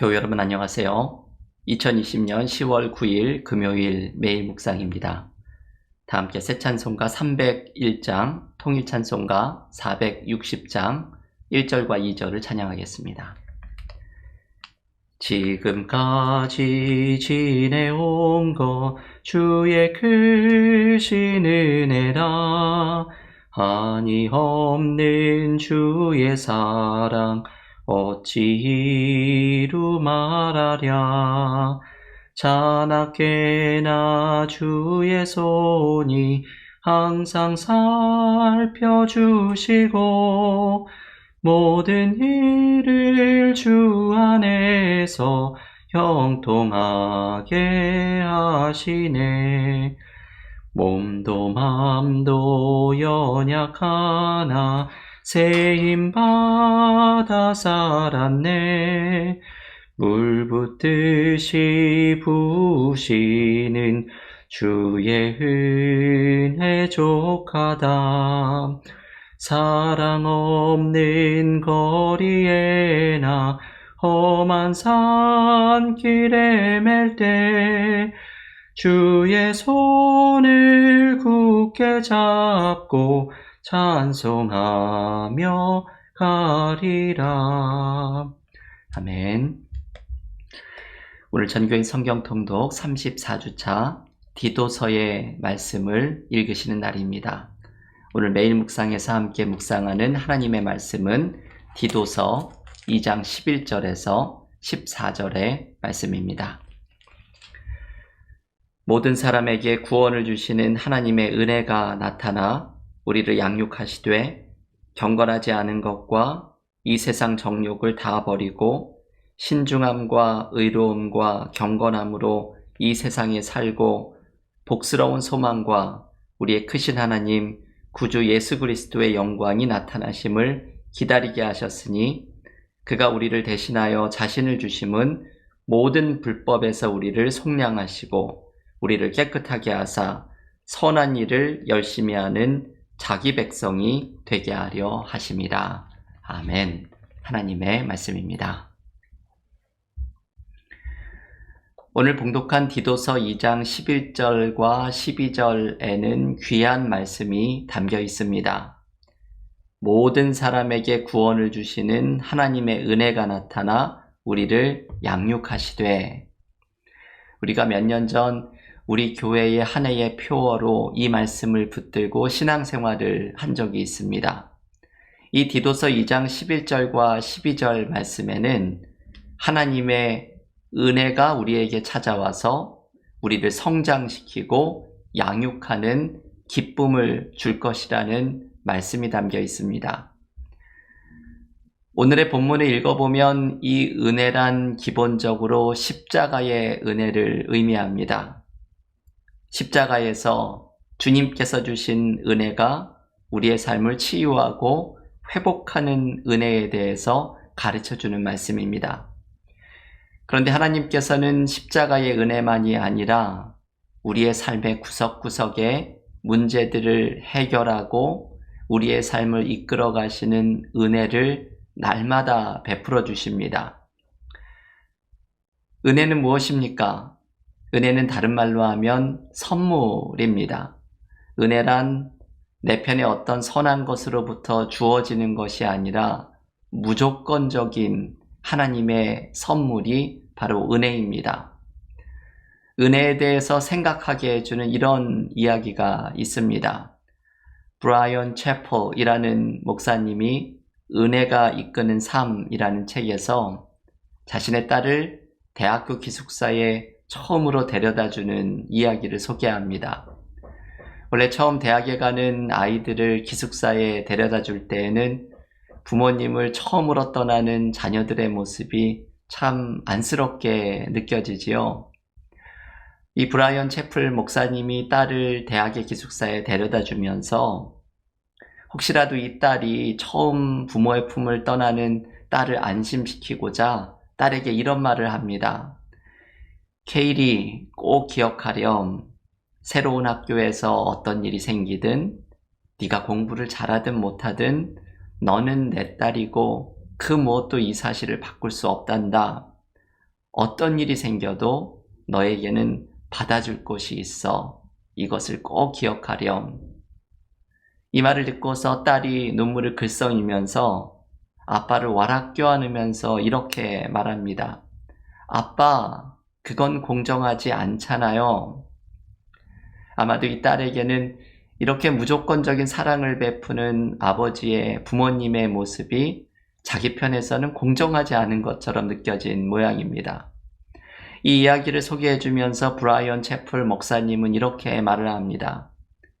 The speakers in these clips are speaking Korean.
교회 여러분 안녕하세요. 2020년 10월 9일 금요일 매일 묵상입니다. 다 함께 새 찬송가 301장, 통일 찬송가 460장 1절과 2절을 찬양하겠습니다. 지금까지 지내온 것 주의 크신 은혜라. 한이 없는 주의 사랑 어찌 이루 말하랴. 자나깨나 주의 손이 항상 살펴주시고 모든 일을 주 안에서 형통하게 하시네. 몸도 맘도 연약하나 새 힘 받아 살았네. 물 붓듯이 부으시는 주의 은혜 족하다. 사랑 없는 거리에나 험한 산길에 맬 때 주의 손을 굳게 잡고 찬송하며 가리라. 아멘. 오늘 전교인 성경통독 34주차 디도서의 말씀을 읽으시는 날입니다. 오늘 매일 묵상에서 함께 묵상하는 하나님의 말씀은 디도서 2장 11절에서 14절의 말씀입니다. 모든 사람에게 구원을 주시는 하나님의 은혜가 나타나 우리를 양육하시되 경건하지 않은 것과 이 세상 정욕을 다 버리고 신중함과 의로움과 경건함으로 이 세상에 살고 복스러운 소망과 우리의 크신 하나님 구주 예수 그리스도의 영광이 나타나심을 기다리게 하셨으니 그가 우리를 대신하여 자신을 주심은 모든 불법에서 우리를 속량하시고 우리를 깨끗하게 하사 선한 일을 열심히 하는 자기 백성이 되게 하려 하심이라. 아멘. 하나님의 말씀입니다. 오늘 봉독한 디도서 2장 11절과 12절에는 귀한 말씀이 담겨 있습니다. 모든 사람에게 구원을 주시는 하나님의 은혜가 나타나 우리를 양육하시되, 우리가 몇 년 전 우리 교회의 한 해의 표어로 이 말씀을 붙들고 신앙생활을 한 적이 있습니다. 이 디도서 2장 11절과 12절 말씀에는 하나님의 은혜가 우리에게 찾아와서 우리를 성장시키고 양육하는 기쁨을 줄 것이라는 말씀이 담겨 있습니다. 오늘의 본문을 읽어보면 이 은혜란 기본적으로 십자가의 은혜를 의미합니다. 십자가에서 주님께서 주신 은혜가 우리의 삶을 치유하고 회복하는 은혜에 대해서 가르쳐주는 말씀입니다. 그런데 하나님께서는 십자가의 은혜만이 아니라 우리의 삶의 구석구석에 문제들을 해결하고 우리의 삶을 이끌어 가시는 은혜를 날마다 베풀어 주십니다. 은혜는 무엇입니까? 은혜는 다른 말로 하면 선물입니다. 은혜란 내 편에 어떤 선한 것으로부터 주어지는 것이 아니라 무조건적인 하나님의 선물이 바로 은혜입니다. 은혜에 대해서 생각하게 해주는 이런 이야기가 있습니다. 브라이언 채플이라는 목사님이 은혜가 이끄는 삶이라는 책에서 자신의 딸을 대학교 기숙사에 처음으로 데려다주는 이야기를 소개합니다. 원래 처음 대학에 가는 아이들을 기숙사에 데려다 줄 때에는 부모님을 처음으로 떠나는 자녀들의 모습이 참 안쓰럽게 느껴지지요. 이 브라이언 채플 목사님이 딸을 대학의 기숙사에 데려다 주면서 혹시라도 이 딸이 처음 부모의 품을 떠나는 딸을 안심시키고자 딸에게 이런 말을 합니다. 케일이 꼭 기억하렴. 새로운 학교에서 어떤 일이 생기든 네가 공부를 잘하든 못하든 너는 내 딸이고 그 무엇도 이 사실을 바꿀 수 없단다. 어떤 일이 생겨도 너에게는 받아줄 곳이 있어. 이것을 꼭 기억하렴. 이 말을 듣고서 딸이 눈물을 글썽이면서 아빠를 와락 껴안으면서 이렇게 말합니다. 아빠, 그건 공정하지 않잖아요. 아마도 이 딸에게는 이렇게 무조건적인 사랑을 베푸는 아버지의 부모님의 모습이 자기 편에서는 공정하지 않은 것처럼 느껴진 모양입니다. 이 이야기를 소개해주면서 브라이언 채플 목사님은 이렇게 말을 합니다.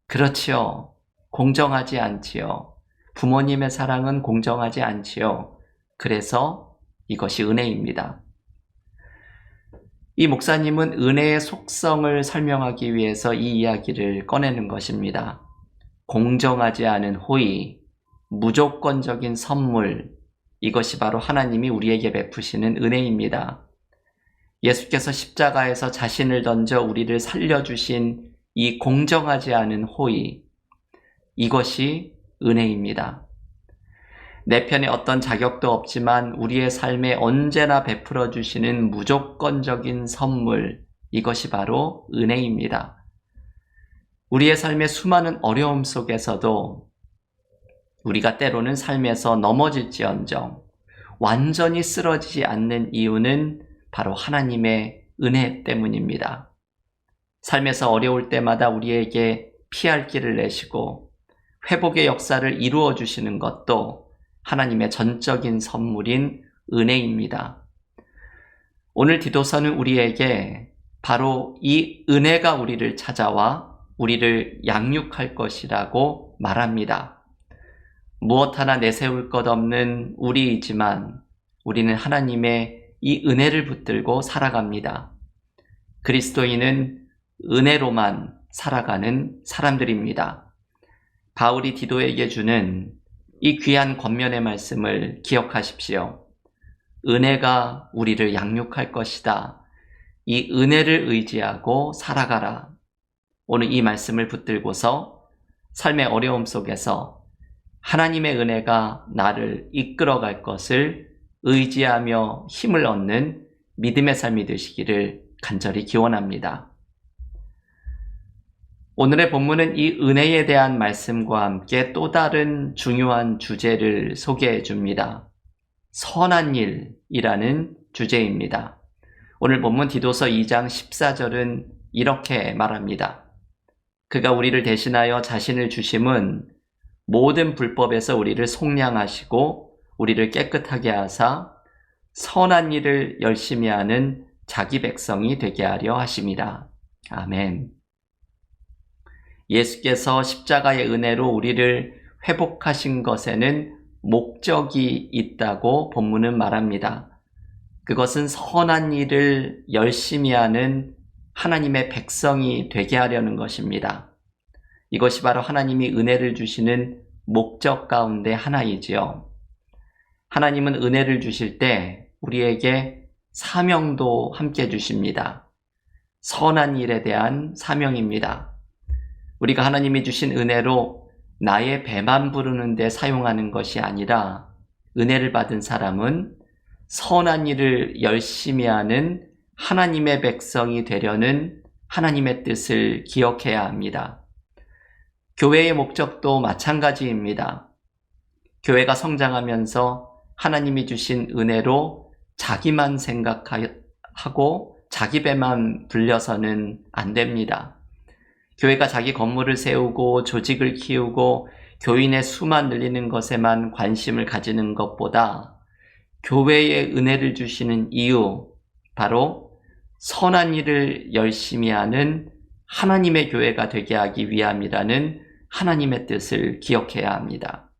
그렇지요. 공정하지 않지요. 부모님의 사랑은 공정하지 않지요. 그래서 이것이 은혜입니다. 이 목사님은 은혜의 속성을 설명하기 위해서 이 이야기를 꺼내는 것입니다. 공정하지 않은 호의, 무조건적인 선물, 이것이 바로 하나님이 우리에게 베푸시는 은혜입니다. 예수께서 십자가에서 자신을 던져 우리를 살려주신 이 공정하지 않은 호의, 이것이 은혜입니다. 내 편에 어떤 자격도 없지만 우리의 삶에 언제나 베풀어 주시는 무조건적인 선물, 이것이 바로 은혜입니다. 우리의 삶의 수많은 어려움 속에서도 우리가 때로는 삶에서 넘어질지언정 완전히 쓰러지지 않는 이유는 바로 하나님의 은혜 때문입니다. 삶에서 어려울 때마다 우리에게 피할 길을 내시고 회복의 역사를 이루어 주시는 것도 하나님의 전적인 선물인 은혜입니다. 오늘 디도서는 우리에게 바로 이 은혜가 우리를 찾아와 우리를 양육할 것이라고 말합니다. 무엇 하나 내세울 것 없는 우리이지만 우리는 하나님의 이 은혜를 붙들고 살아갑니다. 그리스도인은 은혜로만 살아가는 사람들입니다. 바울이 디도에게 주는 이 귀한 권면의 말씀을 기억하십시오. 은혜가 우리를 양육할 것이다. 이 은혜를 의지하고 살아가라. 오늘 이 말씀을 붙들고서 삶의 어려움 속에서 하나님의 은혜가 나를 이끌어갈 것을 의지하며 힘을 얻는 믿음의 삶이 되시기를 간절히 기원합니다. 오늘의 본문은 이 은혜에 대한 말씀과 함께 또 다른 중요한 주제를 소개해 줍니다. 선한 일이라는 주제입니다. 오늘 본문 디도서 2장 14절은 이렇게 말합니다. 그가 우리를 대신하여 자신을 주심은 모든 불법에서 우리를 속량하시고 우리를 깨끗하게 하사 선한 일을 열심히 하는 자기 백성이 되게 하려 하심이라. 아멘. 예수께서 십자가의 은혜로 우리를 회복하신 것에는 목적이 있다고 본문은 말합니다. 그것은 선한 일을 열심히 하는 하나님의 백성이 되게 하려는 것입니다. 이것이 바로 하나님이 은혜를 주시는 목적 가운데 하나이지요. 하나님은 은혜를 주실 때 우리에게 사명도 함께 주십니다. 선한 일에 대한 사명입니다. 우리가 하나님이 주신 은혜로 나의 배만 부르는 데 사용하는 것이 아니라 은혜를 받은 사람은 선한 일을 열심히 하는 하나님의 백성이 되려는 하나님의 뜻을 기억해야 합니다. 교회의 목적도 마찬가지입니다. 교회가 성장하면서 하나님이 주신 은혜로 자기만 생각하고 자기 배만 불려서는 안 됩니다. 교회가 자기 건물을 세우고 조직을 키우고 교인의 수만 늘리는 것에만 관심을 가지는 것보다 교회에 은혜를 주시는 이유, 바로 선한 일을 열심히 하는 하나님의 교회가 되게 하기 위함이라는 하나님의 뜻을 기억해야 합니다.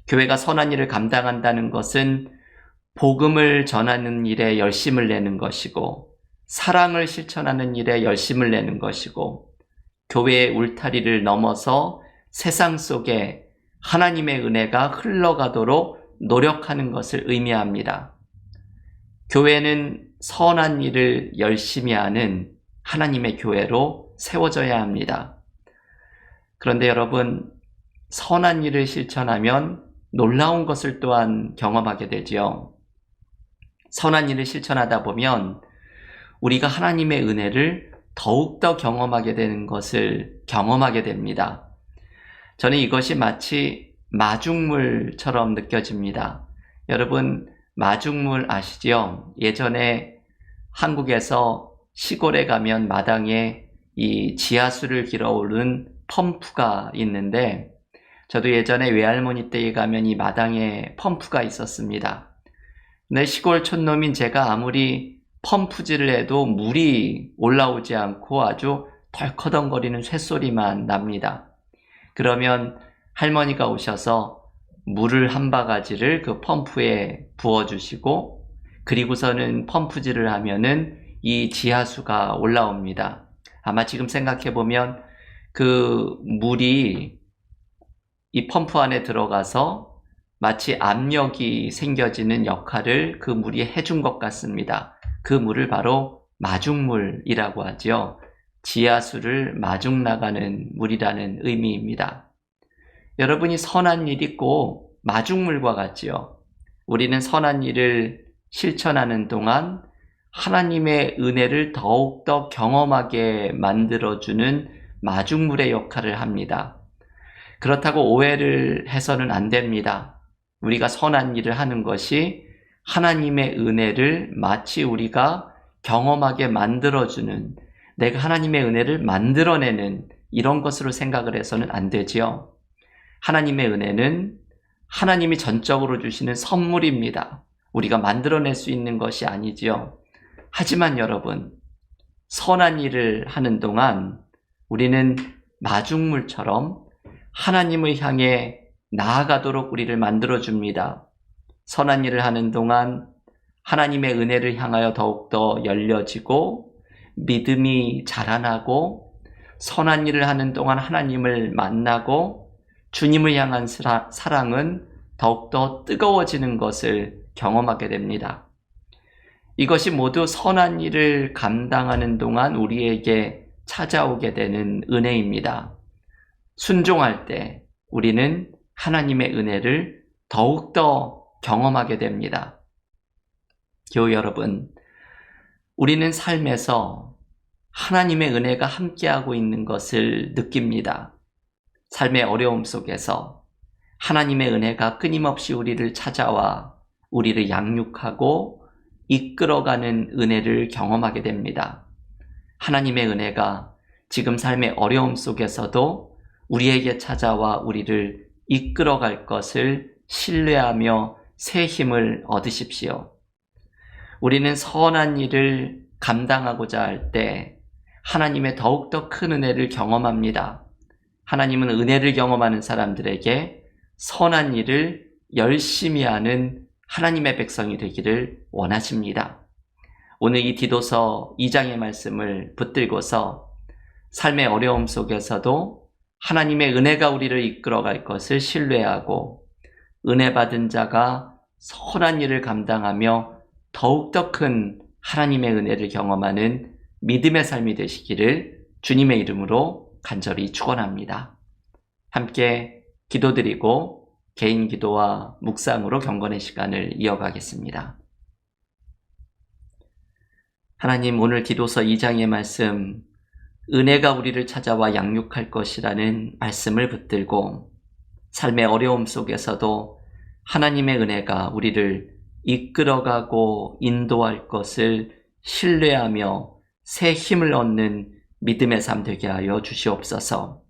교회가 선한 일을 감당한다는 것은 복음을 전하는 일에 열심을 내는 것이고 사랑을 실천하는 일에 열심을 내는 것이고 교회의 울타리를 넘어서 세상 속에 하나님의 은혜가 흘러가도록 노력하는 것을 의미합니다. 교회는 선한 일을 열심히 하는 하나님의 교회로 세워져야 합니다. 그런데 여러분, 선한 일을 실천하면 놀라운 것을 또한 경험하게 되지요. 선한 일을 실천하다 보면 우리가 하나님의 은혜를 더욱더 경험하게 되는 것을 경험하게 됩니다. 저는 이것이 마치 마중물처럼 느껴집니다. 여러분, 마중물 아시죠? 예전에 한국에서 시골에 가면 마당에 이 지하수를 길어오른 펌프가 있는데, 저도 예전에 외할머니 댁에 가면 이 마당에 펌프가 있었습니다. 근데 시골 촌놈인 제가 아무리 펌프질을 해도 물이 올라오지 않고 아주 덜커덩거리는 쇳소리만 납니다. 그러면 할머니가 오셔서 물을 한 바가지를 그 펌프에 부어주시고, 그리고서는 펌프질을 하면은 이 지하수가 올라옵니다. 아마 지금 생각해보면 그 물이 이 펌프 안에 들어가서 마치 압력이 생겨지는 역할을 그 물이 해준 것 같습니다. 그 물을 바로 마중물이라고 하죠. 지하수를 마중 나가는 물이라는 의미입니다. 여러분이 선한 일이 꼭 마중물과 같지요. 우리는 선한 일을 실천하는 동안 하나님의 은혜를 더욱더 경험하게 만들어주는 마중물의 역할을 합니다. 그렇다고 오해를 해서는 안 됩니다. 우리가 선한 일을 하는 것이 하나님의 은혜를 마치 우리가 경험하게 만들어주는, 내가 하나님의 은혜를 만들어내는 이런 것으로 생각을 해서는 안 되지요. 하나님의 은혜는 하나님이 전적으로 주시는 선물입니다. 우리가 만들어낼 수 있는 것이 아니지요. 하지만 여러분, 선한 일을 하는 동안 우리는 마중물처럼 하나님을 향해 나아가도록 우리를 만들어줍니다. 선한 일을 하는 동안 하나님의 은혜를 향하여 더욱더 열려지고 믿음이 자라나고, 선한 일을 하는 동안 하나님을 만나고 주님을 향한 사랑은 더욱더 뜨거워지는 것을 경험하게 됩니다. 이것이 모두 선한 일을 감당하는 동안 우리에게 찾아오게 되는 은혜입니다. 순종할 때 우리는 하나님의 은혜를 더욱더 경험하게 됩니다. 교우 여러분, 우리는 삶에서 하나님의 은혜가 함께하고 있는 것을 느낍니다. 삶의 어려움 속에서 하나님의 은혜가 끊임없이 우리를 찾아와 우리를 양육하고 이끌어가는 은혜를 경험하게 됩니다. 하나님의 은혜가 지금 삶의 어려움 속에서도 우리에게 찾아와 우리를 이끌어갈 것을 신뢰하며 새 힘을 얻으십시오. 우리는 선한 일을 감당하고자 할 때 하나님의 더욱더 큰 은혜를 경험합니다. 하나님은 은혜를 경험하는 사람들에게 선한 일을 열심히 하는 하나님의 백성이 되기를 원하십니다. 오늘 이 디도서 2장의 말씀을 붙들고서 삶의 어려움 속에서도 하나님의 은혜가 우리를 이끌어갈 것을 신뢰하고, 은혜 받은 자가 선한 일을 감당하며 더욱더 큰 하나님의 은혜를 경험하는 믿음의 삶이 되시기를 주님의 이름으로 간절히 축원합니다. 함께 기도드리고 개인 기도와 묵상으로 경건의 시간을 이어가겠습니다. 하나님, 오늘 디도서 2장의 말씀, 은혜가 우리를 찾아와 양육할 것이라는 말씀을 붙들고 삶의 어려움 속에서도 하나님의 은혜가 우리를 이끌어가고 인도할 것을 신뢰하며 새 힘을 얻는 믿음의 삶 되게 하여 주시옵소서.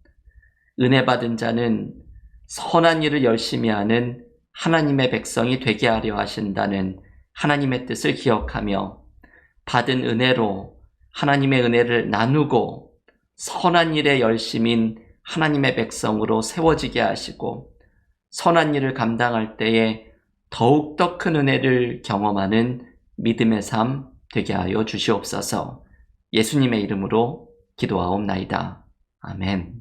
은혜 받은 자는 선한 일을 열심히 하는 하나님의 백성이 되게 하려 하신다는 하나님의 뜻을 기억하며 받은 은혜로 하나님의 은혜를 나누고 선한 일에 열심인 하나님의 백성으로 세워지게 하시고, 선한 일을 감당할 때에 더욱더 큰 은혜를 경험하는 믿음의 삶 되게 하여 주시옵소서. 예수님의 이름으로 기도하옵나이다. 아멘.